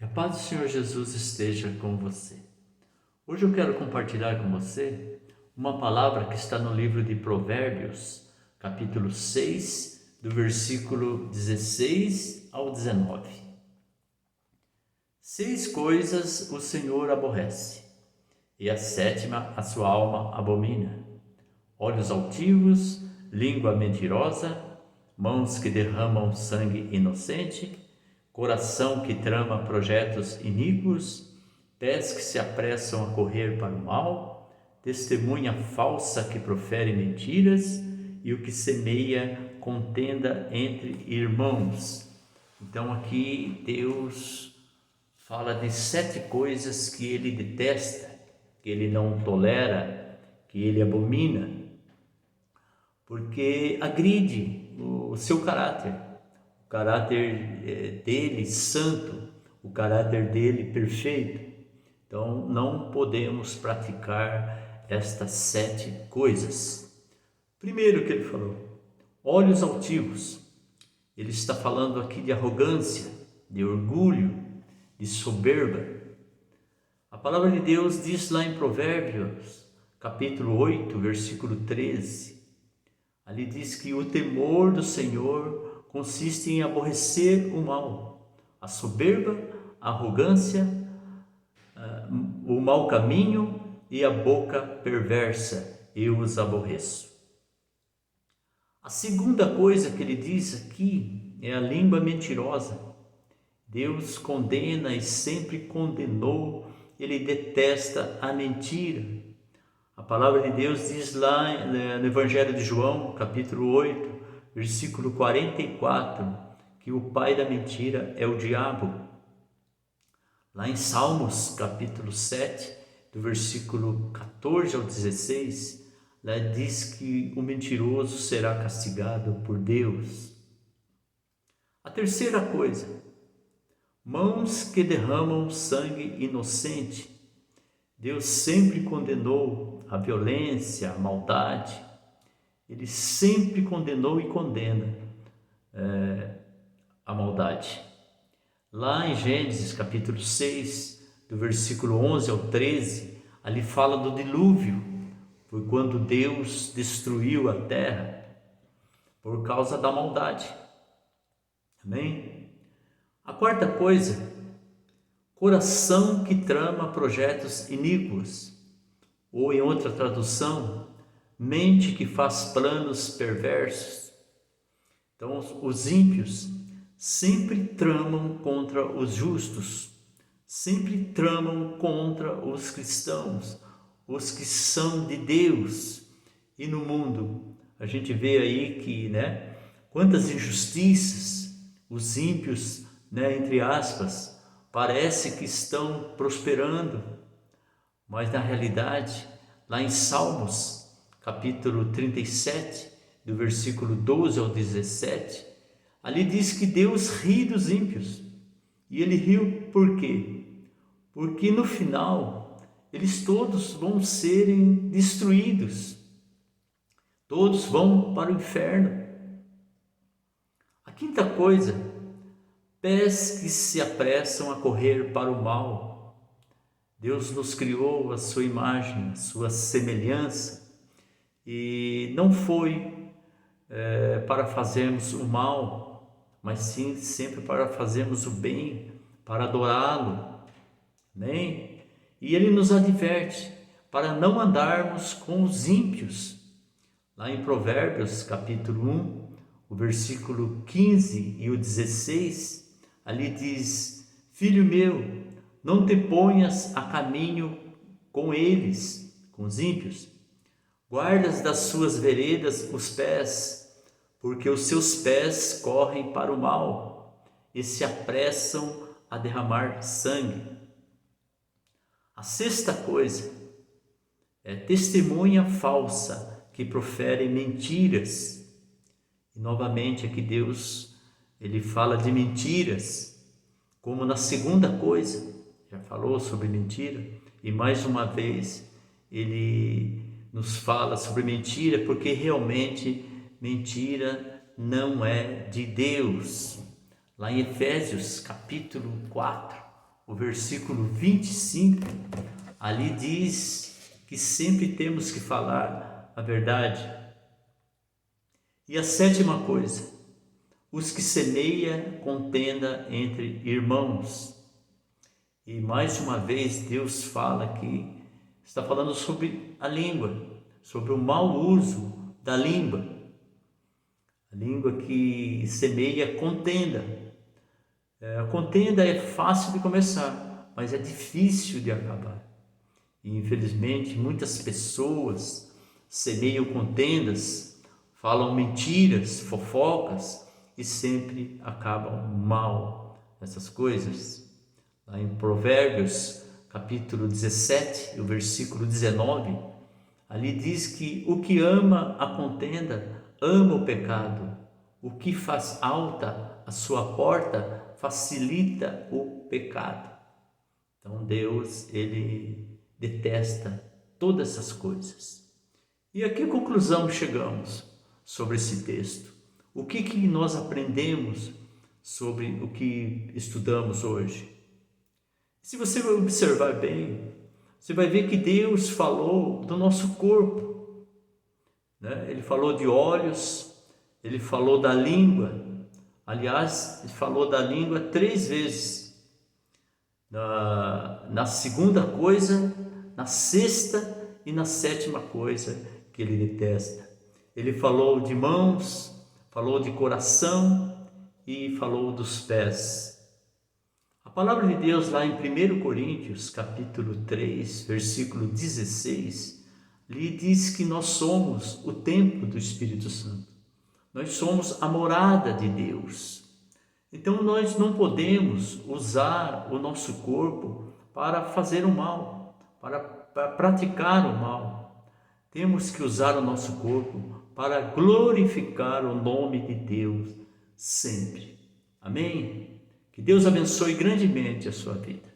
Que a paz do Senhor Jesus esteja com você. Hoje eu quero compartilhar com você uma palavra que está no livro de Provérbios, capítulo 6, do versículo 16 ao 19. 6 coisas o Senhor aborrece, e a sétima a sua alma abomina: olhos altivos, língua mentirosa, mãos que derramam sangue inocente, coração que trama projetos iníquos, pés que se apressam a correr para o mal, testemunha falsa que profere mentiras e o que semeia contenda entre irmãos. Então aqui Deus fala de 7 coisas que ele detesta, que ele não tolera, que ele abomina, porque agride o seu caráter. O caráter dele santo, o caráter dele perfeito. Então não podemos praticar estas 7 coisas. Primeiro que ele falou, olhos altivos. Ele está falando aqui de arrogância, de orgulho, de soberba. A palavra de Deus diz lá em Provérbios, capítulo 8, versículo 13. Ali diz que o temor do Senhor consiste em aborrecer o mal, a soberba, a arrogância, o mau caminho e a boca perversa. Eu os aborreço. A segunda coisa que ele diz aqui é a língua mentirosa. Deus condena e sempre condenou, ele detesta a mentira. A palavra de Deus diz lá no Evangelho de João, capítulo 8, versículo 44, que o pai da mentira é o diabo. Lá em Salmos, capítulo 7, do versículo 14 ao 16, lá diz que o mentiroso será castigado por Deus. A terceira coisa, mãos que derramam sangue inocente. Deus sempre condenou a violência, a maldade. Ele sempre condenou e condena a maldade. Lá em Gênesis capítulo 6, do versículo 11 ao 13, ali fala do dilúvio. Foi quando Deus destruiu a terra por causa da maldade. Amém? A quarta coisa, coração que trama projetos iníquos. Ou em outra tradução, mente que faz planos perversos. Então, os ímpios sempre tramam contra os justos, sempre tramam contra os cristãos, os que são de Deus. E no mundo, a gente vê aí que, quantas injustiças os ímpios, entre aspas, parece que estão prosperando, mas na realidade, lá em Salmos, capítulo 37, do versículo 12 ao 17, ali diz que Deus ri dos ímpios. E ele riu por quê? Porque no final, eles todos vão serem destruídos. Todos vão para o inferno. A quinta coisa, pés que se apressam a correr para o mal. Deus nos criou a sua imagem, a sua semelhança, e não foi para fazermos o mal, mas sim sempre para fazermos o bem, para adorá-lo. Amém? E ele nos adverte para não andarmos com os ímpios. Lá em Provérbios capítulo 1, o versículo 15 e o 16, ali diz: filho meu, não te ponhas a caminho com eles, com os ímpios. Guardas das suas veredas os pés, porque os seus pés correm para o mal e se apressam a derramar sangue. A sexta coisa é testemunha falsa que profere mentiras. E novamente aqui Deus, ele fala de mentiras, como na segunda coisa, já falou sobre mentira, e mais uma vez ele nos fala sobre mentira, porque realmente mentira não é de Deus. Lá em Efésios capítulo 4, o versículo 25, ali diz que sempre temos que falar a verdade. E a sétima coisa, os que semeia contenda entre irmãos. E mais uma vez Deus fala aqui, está falando sobre a língua, sobre o mau uso da língua. A língua que semeia contenda. A contenda é fácil de começar, mas é difícil de acabar. E infelizmente muitas pessoas semeiam contendas, falam mentiras, fofocas e sempre acabam mal nessas coisas. Lá em Provérbios, capítulo 17, o versículo 19, ali diz que o que ama a contenda, ama o pecado. O que faz alta a sua porta, facilita o pecado. Então Deus, Ele detesta todas essas coisas. E a que conclusão chegamos sobre esse texto? O que nós aprendemos sobre o que estudamos hoje? Se você observar bem, você vai ver que Deus falou do nosso corpo, né? Ele falou de olhos, Ele falou da língua. Aliás, Ele falou da língua 3 vezes. Na segunda coisa, na sexta e na sétima coisa que Ele detesta. Ele falou de mãos, falou de coração e falou dos pés. A palavra de Deus lá em 1 Coríntios, capítulo 3, versículo 16, lhe diz que nós somos o templo do Espírito Santo. Nós somos a morada de Deus. Então nós não podemos usar o nosso corpo para fazer o mal, para praticar o mal. Temos que usar o nosso corpo para glorificar o nome de Deus sempre. Amém? Que Deus abençoe grandemente a sua vida.